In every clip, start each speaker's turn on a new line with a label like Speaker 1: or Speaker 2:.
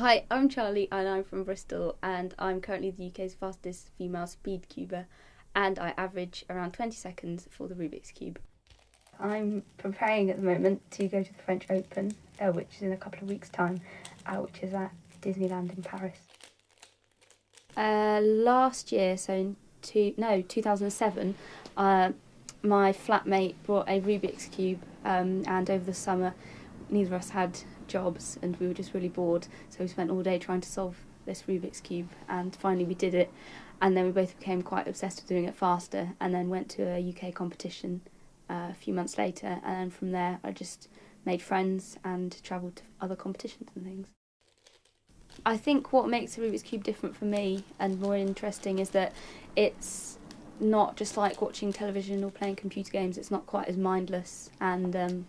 Speaker 1: Hi, I'm Charlie and I'm from Bristol and I'm currently the UK's fastest female speed cuber and I average around 20 seconds for the Rubik's Cube. I'm preparing at the moment to go to the French Open, which is in a couple of weeks' time, which is at Disneyland in Paris. Last year, so in 2007, my flatmate brought a Rubik's Cube and over the summer neither of us had jobs and we were just really bored, so we spent all day trying to solve this Rubik's Cube and finally we did it, and then we both became quite obsessed with doing it faster and then went to a UK competition a few months later, and then from there I just made friends and travelled to other competitions and things. I think what makes the Rubik's Cube different for me and more interesting is that it's not just like watching television or playing computer games. It's not quite as mindless, and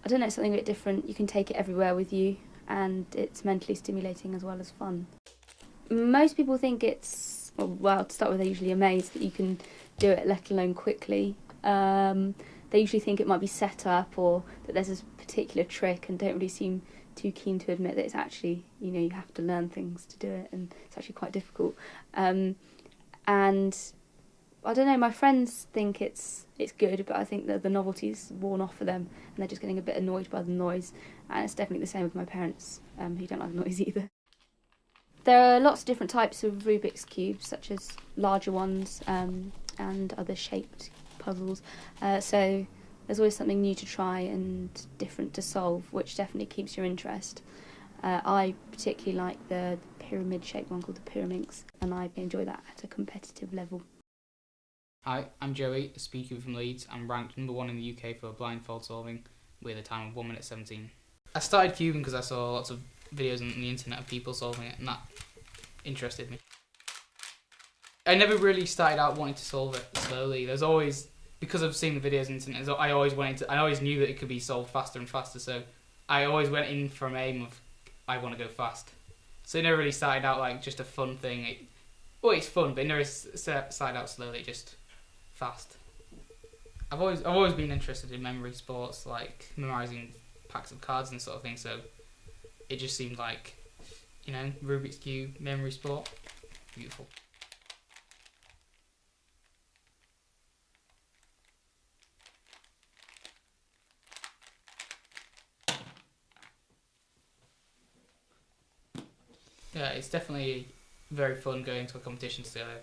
Speaker 1: I don't know, it's something a bit different. You can take it everywhere with you and it's mentally stimulating as well as fun. Most people think it's, well, to start with, they're usually amazed that you can do it, let alone quickly. They usually think it might be set up or that there's a particular trick and don't really seem too keen to admit that it's actually, you have to learn things to do it and it's actually quite difficult. And I don't know, my friends think it's good, but I think that the novelty's worn off for them and they're just getting a bit annoyed by the noise, and it's definitely the same with my parents, who don't like the noise either. There are lots of different types of Rubik's Cubes, such as larger ones and other shaped puzzles, so there's always something new to try and different to solve, which definitely keeps your interest. I particularly like the pyramid-shaped one called the Pyraminx, and I enjoy that at a competitive level.
Speaker 2: Hi, I'm Joey, a speedcuber from Leeds. I'm ranked #1 in the UK for blindfold solving with a time of 1 minute 17. I started cubing because I saw lots of videos on the internet of people solving it, and that interested me. I never really started out wanting to solve it slowly. There's always, because I've seen the videos on the internet, I always knew that it could be solved faster and faster, so I always went in for an aim of, I want to go fast. So it never really started out like just a fun thing. It's fun, but it never started out slowly, just fast. I've always been interested in memory sports, like memorising packs of cards and sort of thing, so it just seemed like, Rubik's Cube, memory sport, beautiful. Yeah, it's definitely very fun going to a competition together,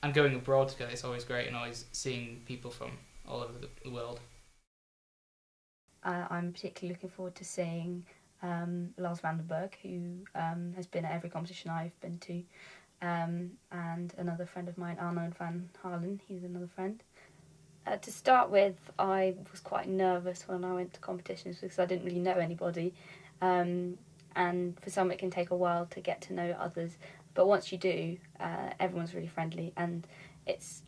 Speaker 2: and going abroad together. It's always great, and always seeing people from all over the world.
Speaker 1: I'm particularly looking forward to seeing Lars who has been at every competition I've been to, and another friend of mine, Arnaud van Harlen, he's another friend. To start with, I was quite nervous when I went to competitions because I didn't really know anybody, and for some it can take a while to get to know others, but once you do, everyone's really friendly and it's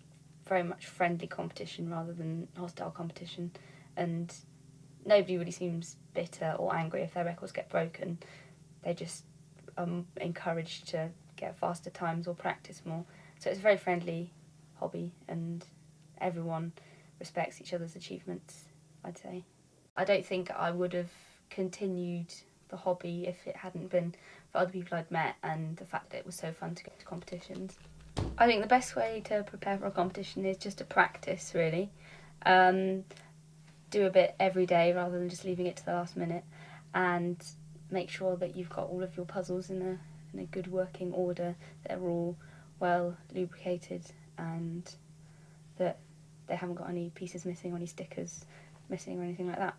Speaker 1: very much friendly competition rather than hostile competition, and nobody really seems bitter or angry if their records get broken. They just encouraged to get faster times or practice more. So it's a very friendly hobby and everyone respects each other's achievements, I'd say. I don't think I would have continued the hobby if it hadn't been for other people I'd met and the fact that it was so fun to go to competitions. I think the best way to prepare for a competition is just to practice, really. Do a bit every day rather than just leaving it to the last minute, and make sure that you've got all of your puzzles in a good working order, that they're all well lubricated and that they haven't got any pieces missing or any stickers missing or anything like that.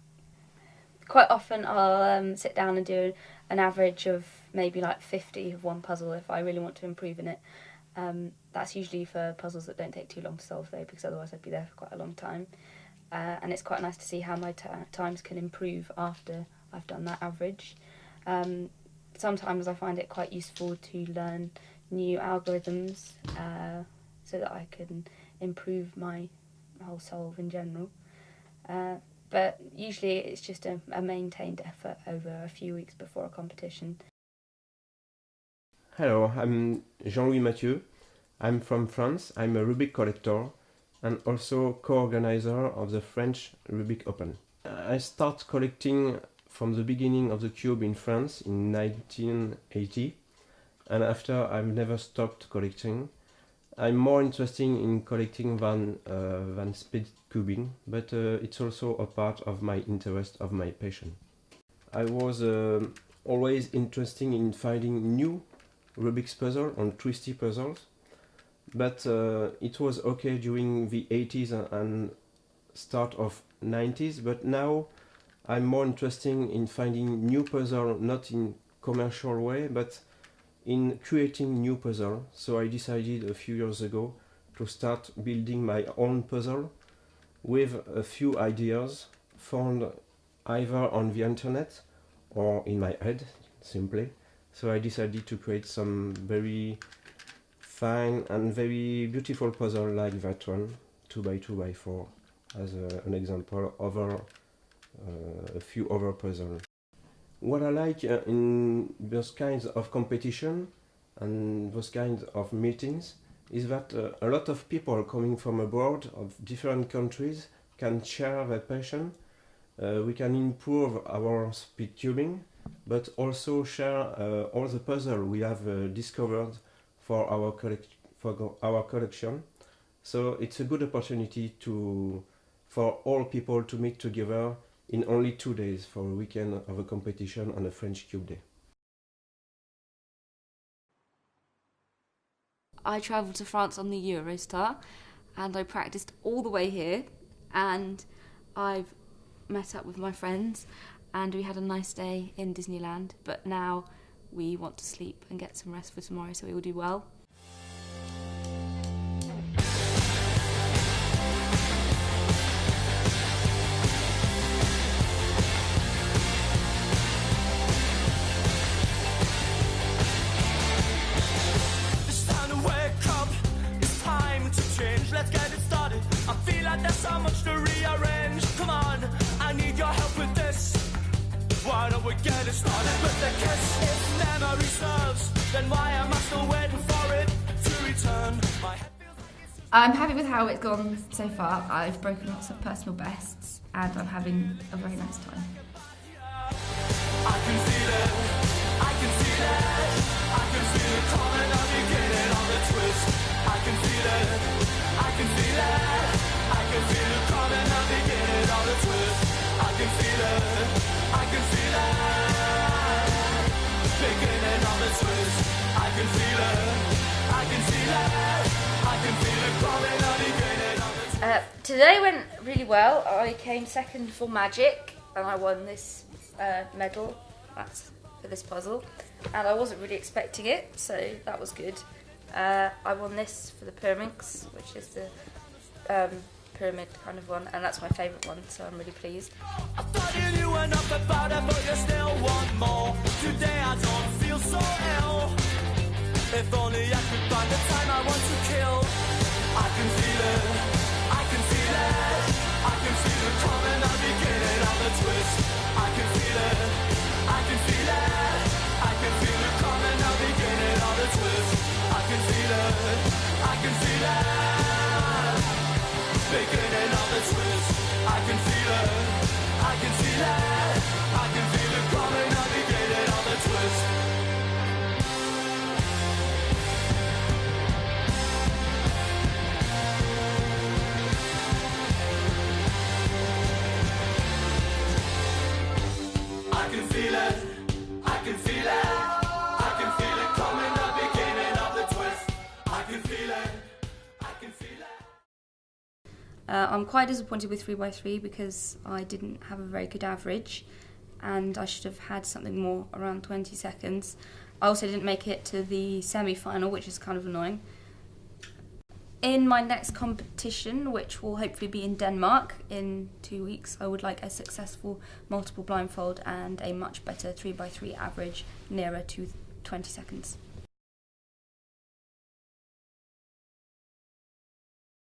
Speaker 1: Quite often I'll sit down and do an average of maybe like 50 of one puzzle if I really want to improve in it. That's usually for puzzles that don't take too long to solve though, because otherwise I'd be there for quite a long time. And it's quite nice to see how my times can improve after I've done that average. Sometimes I find it quite useful to learn new algorithms so that I can improve my whole solve in general. But usually it's just a maintained effort over a few weeks before a competition.
Speaker 3: Hello, I'm Jean-Louis Mathieu. I'm from France. I'm a Rubik collector and also co-organizer of the French Rubik Open. I start collecting from the beginning of the cube in France in 1980, and after I've never stopped collecting. I'm more interested in collecting than Speedcubing, but it's also a part of my interest, of my passion. I was always interested in finding new Rubik's puzzle and twisty puzzles, but it was okay during the 80s and start of 90s, but now I'm more interested in finding new puzzle, not in commercial way, but in creating new puzzle. So I decided a few years ago to start building my own puzzle with a few ideas found either on the internet or in my head, simply. So I decided to create some very fine and very beautiful puzzle like that one, 2x2x4, as an example over a few other puzzles. What I like in those kinds of competition and those kinds of meetings is that a lot of people coming from abroad, of different countries, can share their passion. We can improve our speedcubing, but also share all the puzzles we have discovered for our collection. So it's a good opportunity for all people to meet together in only 2 days for a weekend of a competition on a French Cube Day.
Speaker 1: I travelled to France on the Eurostar and I practiced all the way here, and I've met up with my friends and we had a nice day in Disneyland, but now we want to sleep and get some rest for tomorrow, so we will do well.
Speaker 4: Let's get it started. I feel like there's so much to rearrange. Come on, I need your help with this. Why don't we get it started with the kiss? If memory serves, then why am I still waiting for it to return? My head feels like it's...
Speaker 1: I'm happy with how it's gone so far. I've broken lots of personal bests and I'm having a very nice time.
Speaker 4: I can feel it, I can feel it, I can feel it coming, I'm beginning on the twist. I can feel it, I can feel it, I can feel it coming, I'm beginning on the twist. I can feel it, I can feel it, beginning on the twist. I can feel it, I can feel it, I can feel it coming, I'm beginning on the twist.
Speaker 1: Today went really well. I came second for Magic and I won this medal for this puzzle, and I wasn't really expecting it, so that was good. I won this for the Pyraminx, which is the pyramid kind of one, and that's my favourite one, so I'm really pleased.
Speaker 4: I thought you knew enough about it, but you still want more. Today I don't feel so ill. If only I could find the time I want to kill. I can feel it, I can feel it, I can feel it coming, I'm beginning on the twist. I can feel it, I can feel it, I can feel it coming, I'm beginning on the twist. I can feel it, I can feel it, beginning on the twist. I can feel it, I can feel it, I can feel it coming, I'm beginning on the twist. I can feel it, I can feel it, I can feel it coming, the beginning of the twist. I can feel it, I can feel it.
Speaker 1: I'm quite disappointed with 3x3 because I didn't have a very good average and I should have had something more around 20 seconds. I also didn't make it to the semi-final, which is kind of annoying. In my next competition, which will hopefully be in Denmark in 2 weeks, I would like a successful multiple blindfold and a much better 3x3 average nearer to 20 seconds.